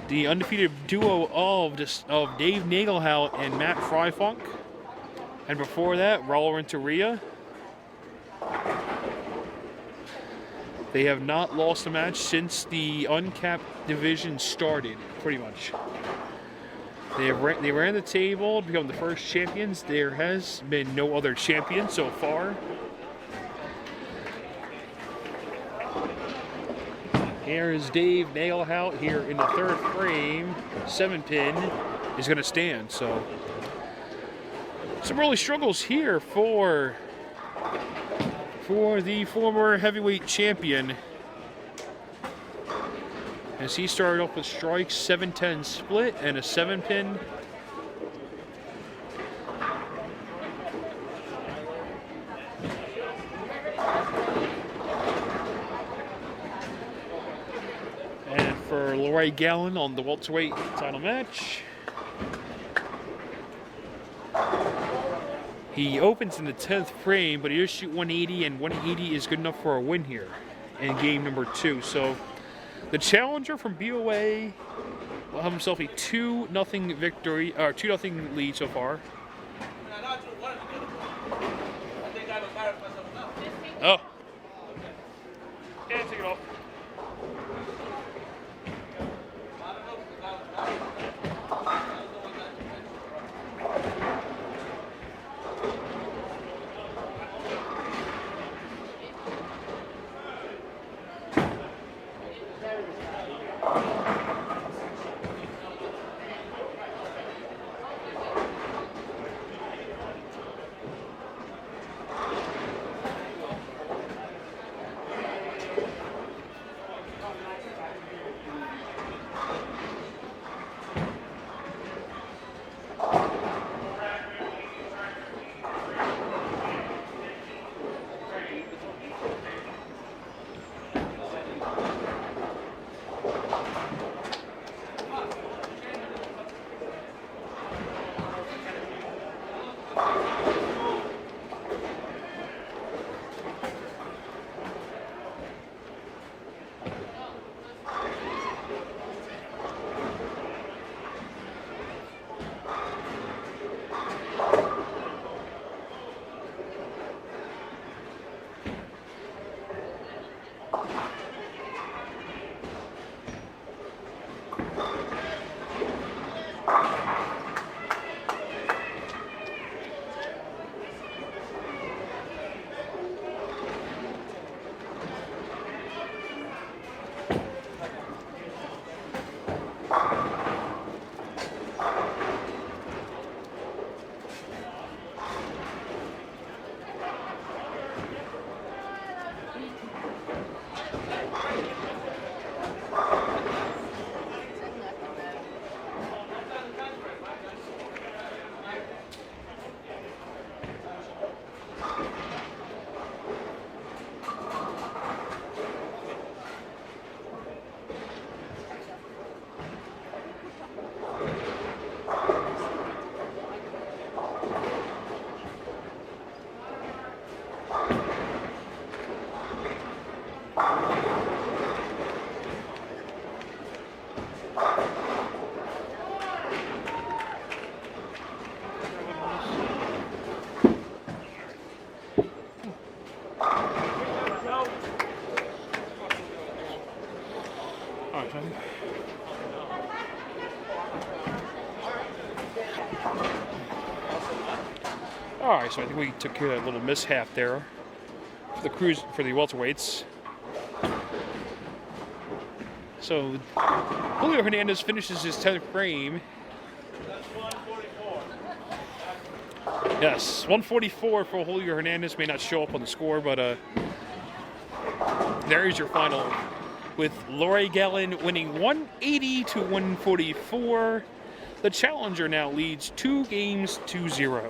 the undefeated duo of Dave Nagelhout and Matt Freifunk. And before that, Raul Renteria. They have not lost a match since the uncapped division started, pretty much. They ran the table to become the first champions. There has been no other champion so far. Here is Dave Nagelhout here in the 3rd frame. 7-pin is going to stand. So some early struggles here for the former heavyweight champion, as he started off with strikes, 7-10 split, and a 7-pin. And for Laurie Gallen on the welterweight title match, he opens in the 10th frame, but he does shoot 180, and 180 is good enough for a win here in game number 2. So the challenger from BOA will have himself a 2-0 victory, or 2-0 lead so far. Oh. Yeah, take it off. All right, so I think we took care of that little mishap there for the welterweights. So Julio Hernandez finishes his 10th frame. Yes, 144 for Julio Hernandez. May not show up on the score, but there is your final, with Lori Gallon winning 180 to 144. The challenger now leads 2 games to 0.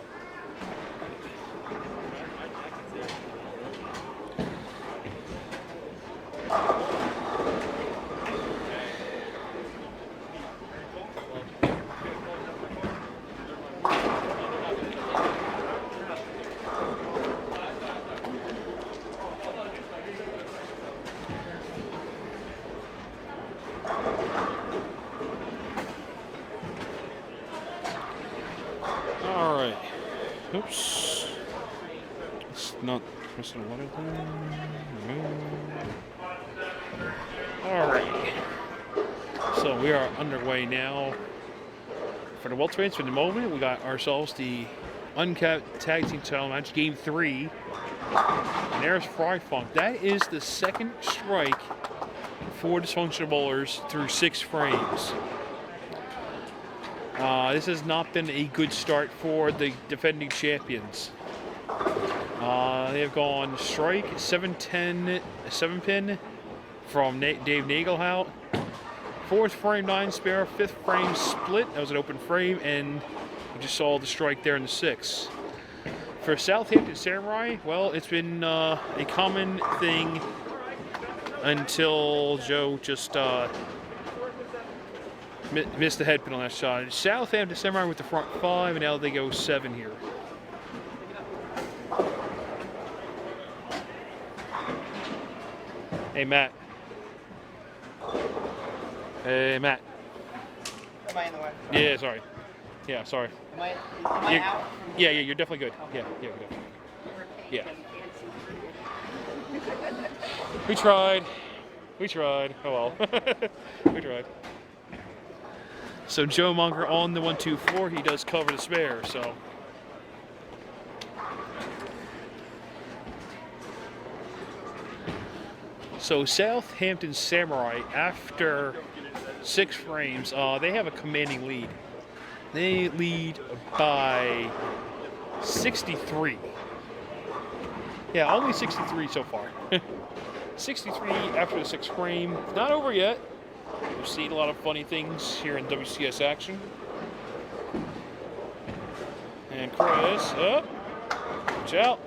All right. Oops. It's not missing a letter there. All right. So we are underway now for the welterweights. For the moment, we got ourselves the uncapped tag team title match, Game 3. And there's Fry Funk. That is the second strike for Dysfunctional Bowlers through 6 frames. This has not been a good start for the defending champions. They have gone strike, 7-10, 7-pin from Dave Nagelhout. 4th frame, 9 spare. 5th frame split. That was an open frame, and you just saw the strike there in the 6th. For Southampton Samurai, well, it's been a common thing until Joe just missed the head pin on that shot. Southampton Samurai with the front 5, and now they go 7 here. Hey, Matt. Hey, Matt. Am I in the way? Yeah, sorry. Yeah, sorry. Am I out? Yeah, you're definitely good. Yeah, you're definitely. Yeah. We tried. Oh well. We tried. So Joe Monger on the 1-2-4. He does cover the spare, so. So Southampton Samurai, after 6 frames, they have a commanding lead. They lead by 63. Yeah, only 63 so far. 63 after the 6th frame. Not over yet. We've seen a lot of funny things here in WCS action. And Chris, watch out.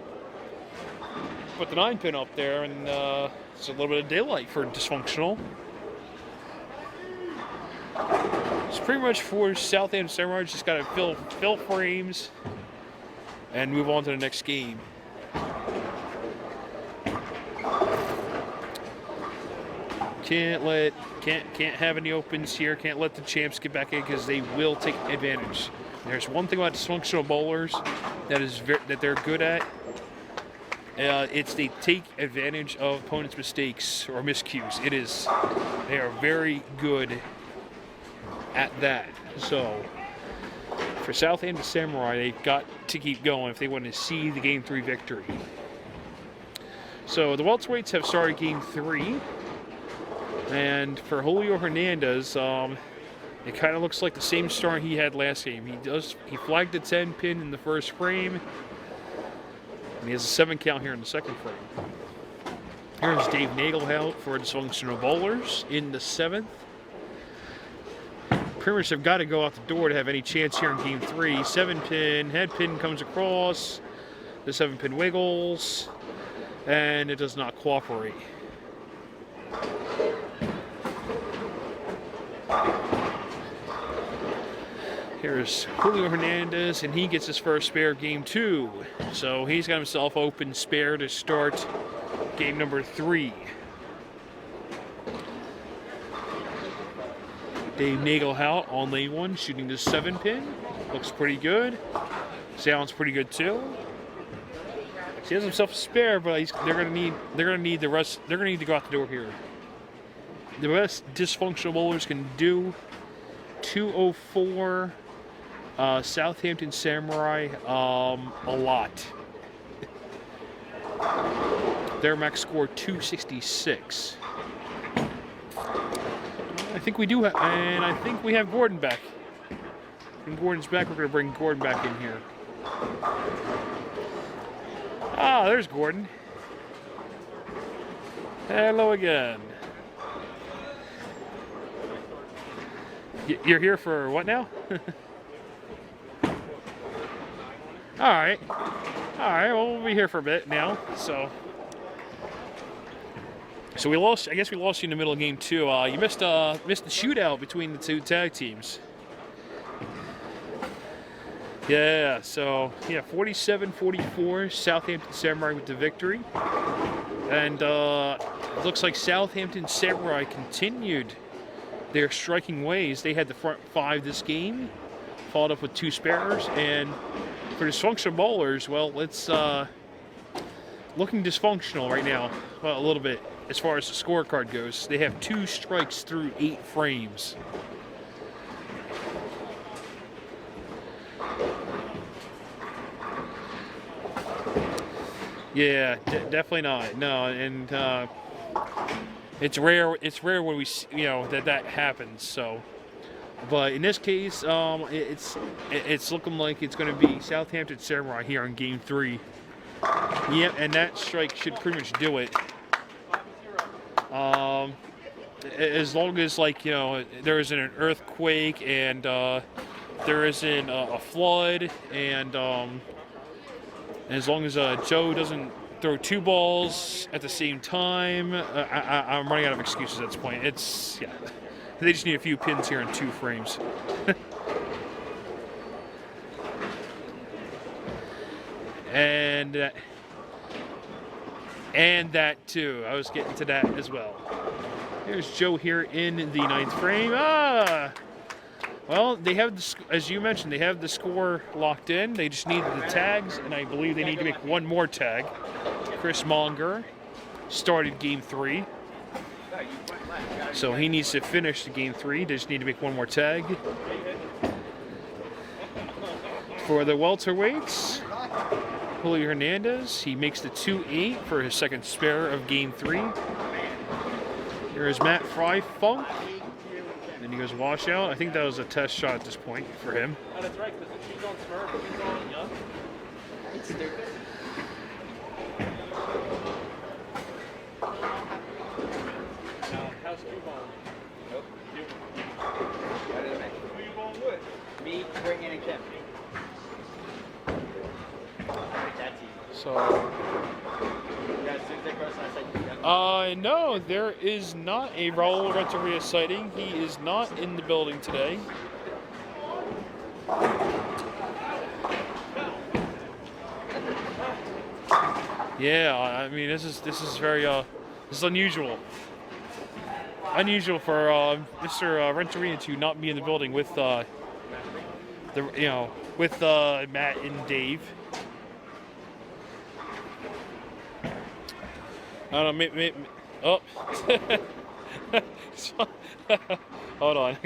Put the 9-pin up there, and it's a little bit of daylight for Dysfunctional. It's pretty much for Southampton Samurai. Just got to fill frames and move on to the next game. Can't have any opens here. Can't let the champs get back in because they will take advantage. There's one thing about Dysfunctional Bowlers that they're good at. It's they take advantage of opponents' mistakes or miscues. They are very good at that. So for Southampton Samurai, they've got to keep going if they want to see the Game 3 victory. So the welterweights have started Game 3. And for Julio Hernandez, it kind of looks like the same start he had last game. He flagged the 10-pin in the 1st frame, and he has a 7 count here in the 2nd frame. Here's Dave Nagelhout for Dysfunctional Bowlers in the 7th. Pretty much have got to go out the door to have any chance here in Game 3. 7-pin, head pin comes across, the 7-pin wiggles, and it does not cooperate. Here's Julio Hernandez, and he gets his first spare Game 2. So he's got himself open spare to start game number 3. Dave Nagelhout on lane 1, shooting the 7-pin. Looks pretty good. Sounds pretty good too. He has himself a spare, but they're gonna need the rest. They're gonna need to go out the door here. the best dysfunctional bowlers can do. 204. Southampton Samurai, a lot. Their max score 266. I think we do, and I think we have Gordon back. When Gordon's back, we're going to bring Gordon back in here. Ah, there's Gordon. Hello again. You're here for what now? All right. Well, we'll be here for a bit now. So we lost. I guess we lost you in the middle of game 2. You missed the shootout between the two tag teams. Yeah. So yeah, 47-44. Southampton Samurai with the victory, and it looks like Southampton Samurai continued their striking ways. They had the front 5 this game, followed up with 2 spares, and for dysfunctional bowlers, well, it's looking dysfunctional right now. Well, a little bit as far as the scorecard goes. They have 2 strikes through 8 frames. Yeah, definitely not. No, and it's rare. It's rare when we, that happens. So. But in this case, it's looking like it's going to be Southampton Samurai here in Game 3. Yep, and that strike should pretty much do it. As long as, there isn't an earthquake and there isn't a flood, and as long as Joe doesn't throw 2 balls at the same time, I'm running out of excuses at this point. They just need a few pins here in 2 frames. and that too. I was getting to that as well. There's Joe here in the 9th frame. Well, they have, as you mentioned, they have the score locked in. They just need the tags, and I believe they need to make 1 more tag. Chris Monger started Game 3. So he needs to finish the Game 3. They just need to make 1 more tag. For the welterweights, Julio Hernandez, he makes the 2-8 for his 2nd spare of Game 3. Here's Matt Fry Funk. Then he goes washout. I think that was a test shot at this point for him. Oh, that's right, because she's on Smurf, but she's on Young. It's stupid. How's you bowling? Nope. You. Who you bowling with? Me, bringing in Kim. That's easy. So, Yeah, as soon as they cross, I said, no, there is not a Raul Renteria sighting. He is not in the building today. Yeah, I mean, this is very this is unusual. Unusual for Mr. Renteria to not be in the building with Matt and Dave. I don't know, maybe oh. Hold on.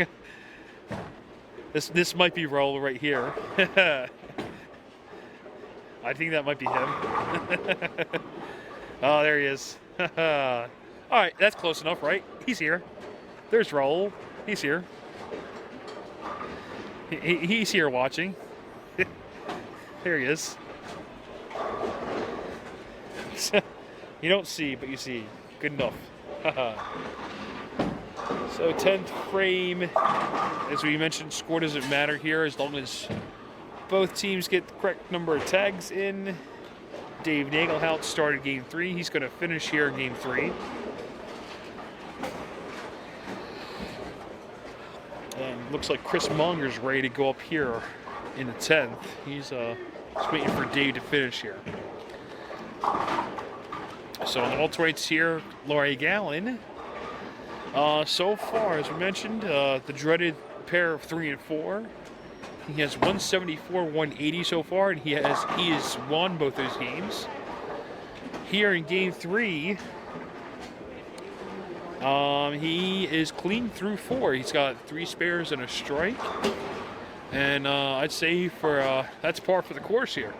This might be Raul right here. I think that might be him. Oh, there he is. All right, that's close enough, right? He's here. There's Raul. He's here. He's here watching. There he is. You don't see, but you see. Good enough. So 10th frame, as we mentioned, score doesn't matter here as long as both teams get the correct number of tags in. Dave Nagelhout started Game 3. He's going to finish here in Game 3. And looks like Chris Monger's ready to go up here in the 10th. He's just waiting for Dave to finish here. So on the welterweights here, Laurie Gallen. So far, as we mentioned, the dreaded pair of 3 and 4. He has 174, 180 so far, and he has won both those games. Here in Game 3, He is clean through 4. He's got 3 spares and a strike. And I'd say for that's par for the course here.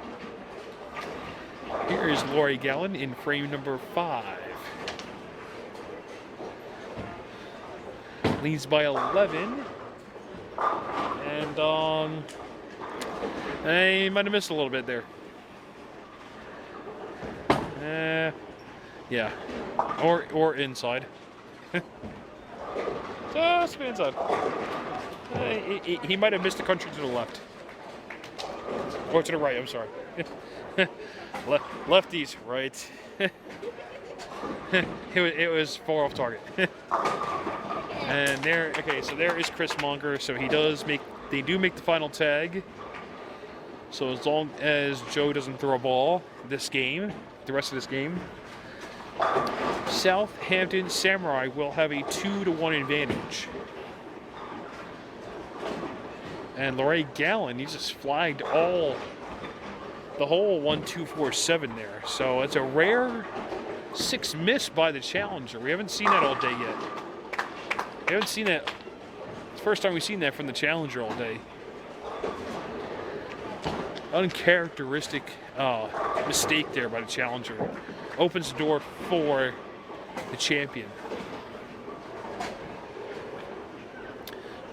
Here is Lori Gallen in frame number 5. Leads by 11. And he might have missed a little bit there. Yeah. Or inside. Just be inside. He might have missed the country to the left. Or to the right, I'm sorry. Lefties, right. it was far off target. And there, okay, so there is Chris Monger. So they do make the final tag. So as long as Joe doesn't throw a ball the rest of this game, Southampton Samurai will have a 2-1 advantage. And Lorraine Gallen, he just flagged the whole 1, 2, 4, 7 there. So it's a rare 6 miss by the challenger. We haven't seen that all day yet. We haven't seen that. It's the first time we've seen that from the challenger all day. Uncharacteristic mistake there by the challenger. Opens the door for the champion.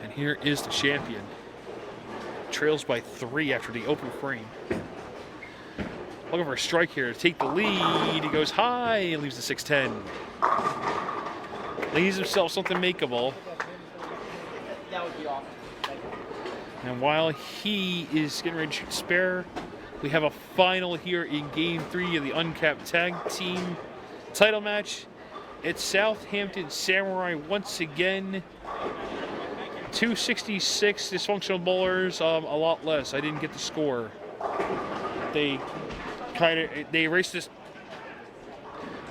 And here is the champion. Trails by 3 after the open frame. Looking for a strike here to take the lead. He goes high and leaves the 610. Leaves himself something makeable. That would be awesome. And while he is getting ready to shoot spare, we have a final here in Game 3 of the Uncapped Tag Team title match. It's Southampton Samurai once again. 266 dysfunctional bowlers, a lot less. I didn't get the score. They erased this.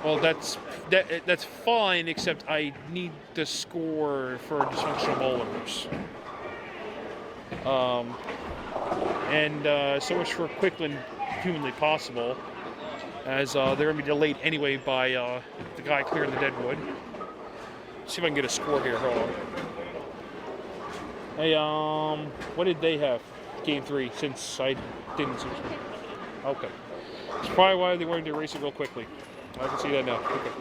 Well, that's fine, except I need the score for dysfunctional bowlers. So much for quick and humanly possible, as they're going to be delayed anyway by the guy clearing the deadwood. Let's see if I can get a score here. Hold on. Hey, what did they have? Game 3, since I didn't see it. Okay. That's probably why they wanted to erase it real quickly. I can see that now. Okay.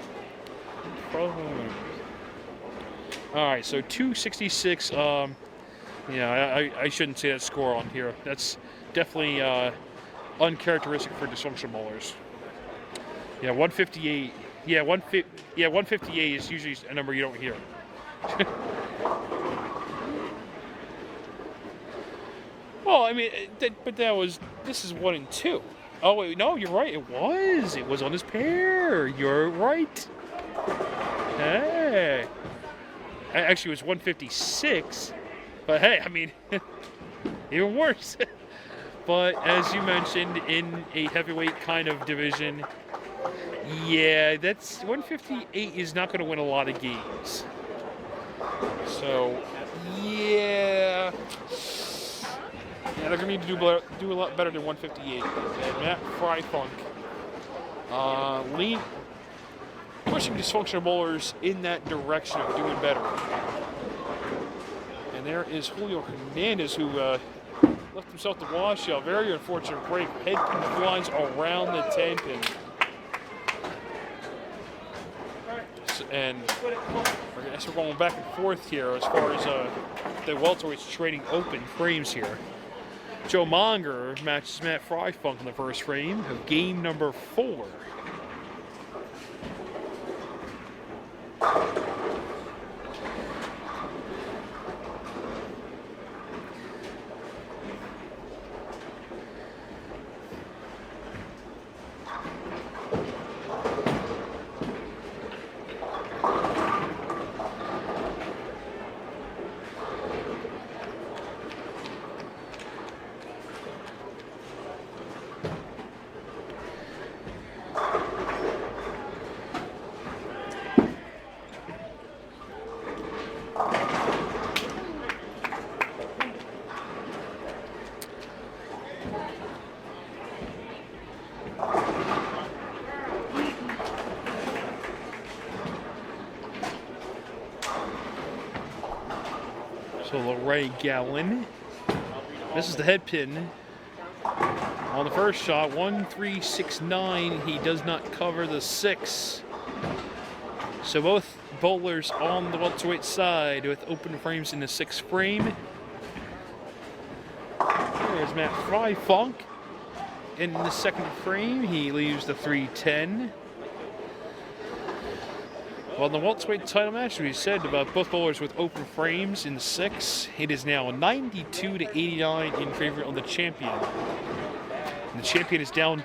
Alright, so 266. Yeah, I shouldn't say that score on here. That's definitely uncharacteristic for dysfunctional bowlers. Yeah, 158. Yeah, 158 is usually a number you don't hear. Well, I mean, this is 1 and 2. Oh wait, no, you're right. It was on his pair. You're right. Hey, actually, it was 156. But hey, I mean, even worse. But as you mentioned, in a heavyweight kind of division, yeah, that's 158 is not going to win a lot of games. So, yeah, they're going to need to do a lot better than 158. And Matt Fryfunk, pushing dysfunctional bowlers in that direction of doing better. And there is Julio Hernandez, who left himself the washout. Very unfortunate break. Head pin flies around the 10 pin. And we're going back and forth here as far as the welterweights trading open frames here. Joe Monger matches Matt Fryfunk in the first frame of game number 4. So Lorraine Gallon. This is the head pin. On the first shot, 1-3-6-9. He does not cover the 6. So both bowlers on the welterweight side with open frames in the 6 frame. There's Matt Fry-Funk in the 2nd frame. He leaves the 3-10. Well, in the welterweight title match, we said about both bowlers with open frames in the 6. It is now 92-89 in favor of the champion. And the champion is down